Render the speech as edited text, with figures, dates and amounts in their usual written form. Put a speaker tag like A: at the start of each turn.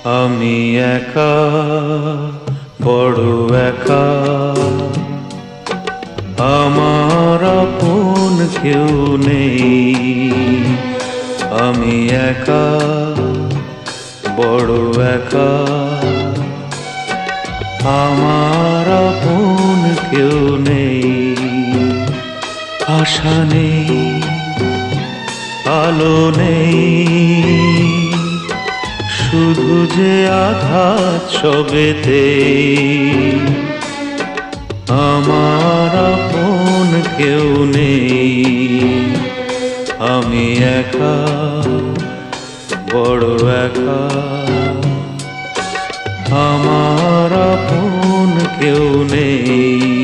A: আমি একা, বড় একা, আমার আপন কেউ নেই। আমি একা, বড় একা, আমার আপন কেউ নেই। আশা নেই, আলো নেই, শুধু যে আঘাত সবেতে। আমার আপন কেউ নেই। আমি একা, বড় একা, আমার আপন কেউ নেই।